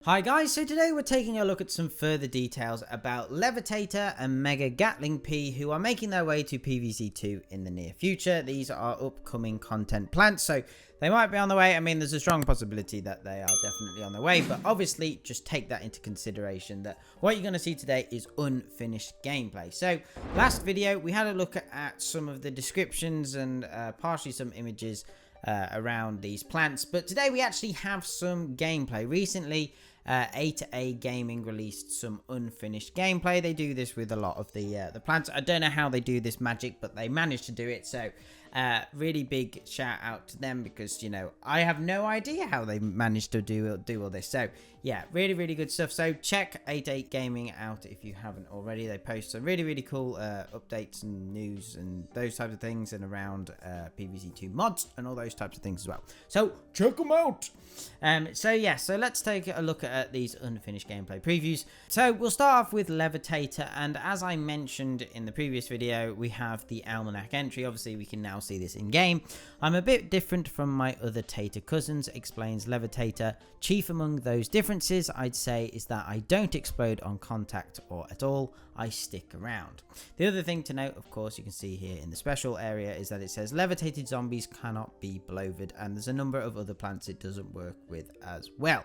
Hi guys, so today we're taking a look at some further details about Levitator and Mega Gatling Pea, who are making their way to PvZ 2 in the near future. These are upcoming content plants, so they might be on the way. I mean, there's a strong possibility that they are definitely on the way, but obviously just take that into consideration that what you're going to see today is unfinished gameplay. So last video we had a look at some of the descriptions and partially some images around these plants, but today we actually have some gameplay. Recently A2A Gaming released some unfinished gameplay. They do this with a lot of the plants. I don't know how they do this magic, but they managed to do it. So really big shout out to them, because you know I have no idea how they managed to do all this. So yeah, really good stuff. So check A2A Gaming out if you haven't already. They post some really cool updates and news and those types of things, and around PvZ 2 mods and all those types of things as well. So check them out. So let's take a look at these unfinished gameplay previews. So we'll start off with Levitator, and as I mentioned in the previous video, we have the almanac entry. Obviously we can now see this in game. I'm a bit different from my other Tater cousins, explains Levitator. Chief among those differences I'd say is that I don't explode on contact or at all. I stick around. The other thing to note, of course, you can see here in the special area, is that it says levitated zombies cannot be bloated, and there's a number of other plants it doesn't work with as well.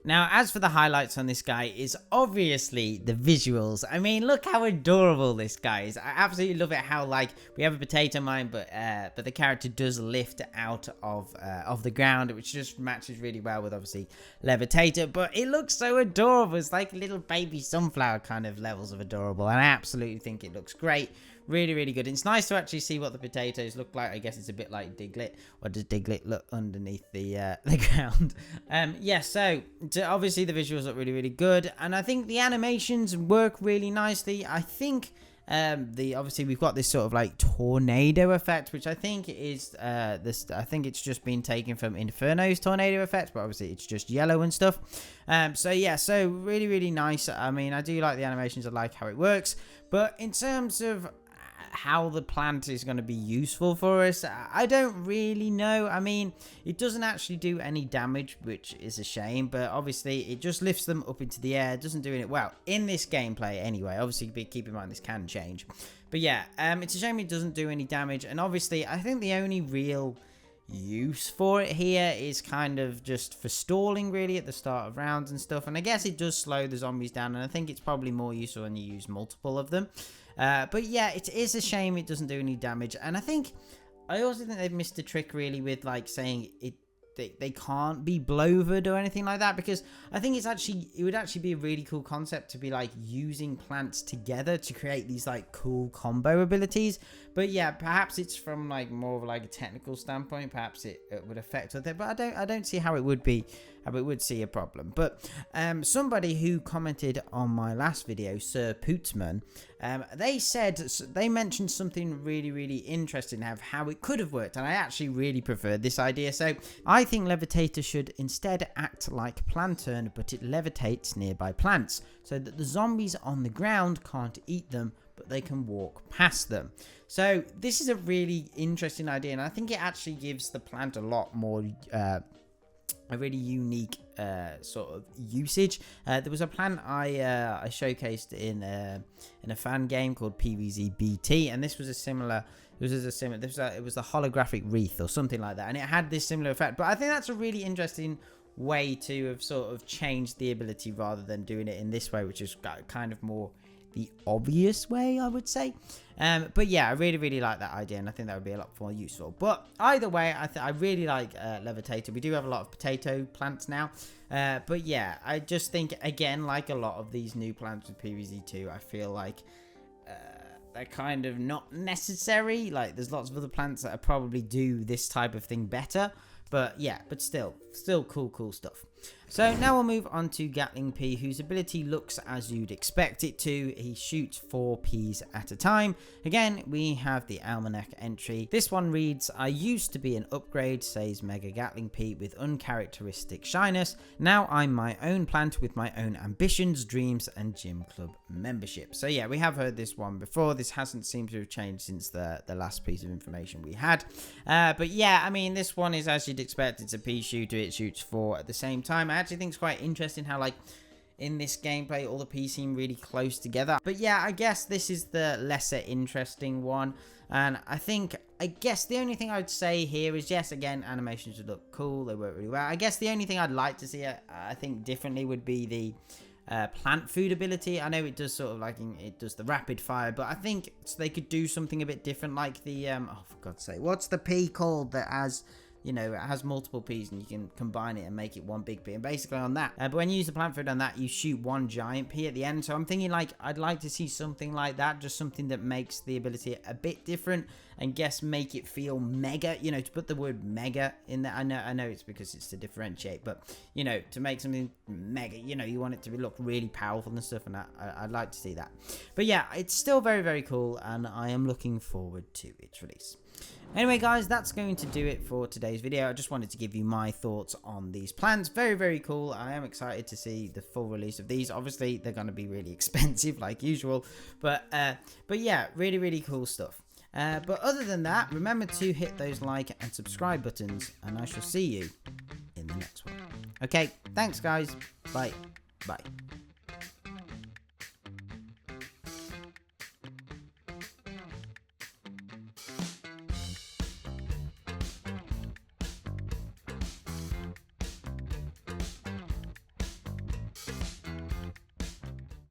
Now, as for the highlights on this guy, is obviously the visuals. I mean, look how adorable this guy is. I absolutely love it how, like, we have a potato mine, but the character does lift out of the ground, which just matches really well with, obviously, Levitator. But it looks so adorable. It's like little baby sunflower kind of levels of adorable, and I absolutely think it looks great. Really good. It's nice to actually see what the potatoes look like. I guess it's a bit like Diglett. Or does Diglett look underneath the ground? Yeah, so obviously the visuals look really good, and I think the animations work really nicely. I think obviously we've got this sort of like tornado effect, which I think is I think it's just been taken from Inferno's tornado effect, but obviously it's just yellow and stuff. So yeah, so really nice. I mean, I do like the animations. I like how it works, but in terms of how the plant is going to be useful for us, I don't really know. I mean, it doesn't actually do any damage, which is a shame, but obviously it just lifts them up into the air. It doesn't do it well in this gameplay anyway. Obviously keep in mind this can change, but yeah, it's a shame it doesn't do any damage. And obviously I think the only real use for it here is kind of just for stalling, really, at the start of rounds and stuff. And I guess it does slow the zombies down, and I think it's probably more useful when you use multiple of them. But yeah, it is a shame it doesn't do any damage. And I also think they've missed a trick, really, with like saying they can't be bloated or anything like that, because I think it would actually be a really cool concept to be like using plants together to create these like cool combo abilities. But yeah, perhaps it's from like more of like a technical standpoint, perhaps it would affect with it, but I don't see how it would see a problem. But somebody who commented on my last video, Sir Pootsman, they mentioned something really interesting of how it could have worked, and I actually really prefer this idea. So I think Levitator should instead act like Planturn, but it levitates nearby plants, so that the zombies on the ground can't eat them, but they can walk past them. So this is a really interesting idea, and I think it actually gives the plant a lot more a really unique sort of usage. There was a plant I showcased in a fan game called PvZ BT, and this was a similar. It was the holographic wreath or something like that, and it had this similar effect. But I think that's a really interesting way to have sort of changed the ability rather than doing it in this way, which is kind of more the obvious way, I would say. But yeah, I really like that idea, and I think that would be a lot more useful. But either way, I really like Levitator. We do have a lot of potato plants now, but yeah, I just think, again, like a lot of these new plants with PvZ 2, I feel like they're kind of not necessary. Like, there's lots of other plants that probably do this type of thing better. But yeah, but still cool stuff. So now we'll move on to Gatling Pea, whose ability looks as you'd expect it to. He shoots 4 peas at a time. Again, we have the almanac entry. This one reads, I used to be an upgrade, says Mega Gatling Pea with uncharacteristic shyness. Now I'm my own plant with my own ambitions, dreams, and gym club membership. So yeah, we have heard this one before. This hasn't seemed to have changed since the last piece of information we had. But yeah, I mean, this one is as you'd expect. It's a pea shooter. it shoots 4 at the same time. I actually think it's quite interesting how, like, in this gameplay, all the P's seem really close together. But yeah, I guess this is the lesser interesting one. And I guess the only thing I'd say here is, yes, again, animations would look cool. They work really well. I guess the only thing I'd like to see, I think, differently would be the plant food ability. I know it does sort of like, it does the rapid fire, but I think they could do something a bit different, like the, oh, for God's sake, what's the P called that has... You know, it has multiple P's and you can combine it and make it one big P. And basically on that, but when you use the plant food on that, you shoot one giant P at the end. So I'm thinking, like, I'd like to see something like that. Just something that makes the ability a bit different and make it feel mega. You know, to put the word mega in there. I know it's because it's to differentiate. But, you know, to make something mega, you know, you want it to look really powerful and stuff. And I'd like to see that. But yeah, it's still very, very cool. And I am looking forward to its release. Anyway, guys, that's going to do it for today's video. I just wanted to give you my thoughts on these plans. Very, very cool. I am excited to see the full release of these. Obviously, they're going to be really expensive, like usual. But yeah, really, really cool stuff. But other than that, remember to hit those like and subscribe buttons, and I shall see you in the next one. Okay, thanks, guys. Bye. Bye.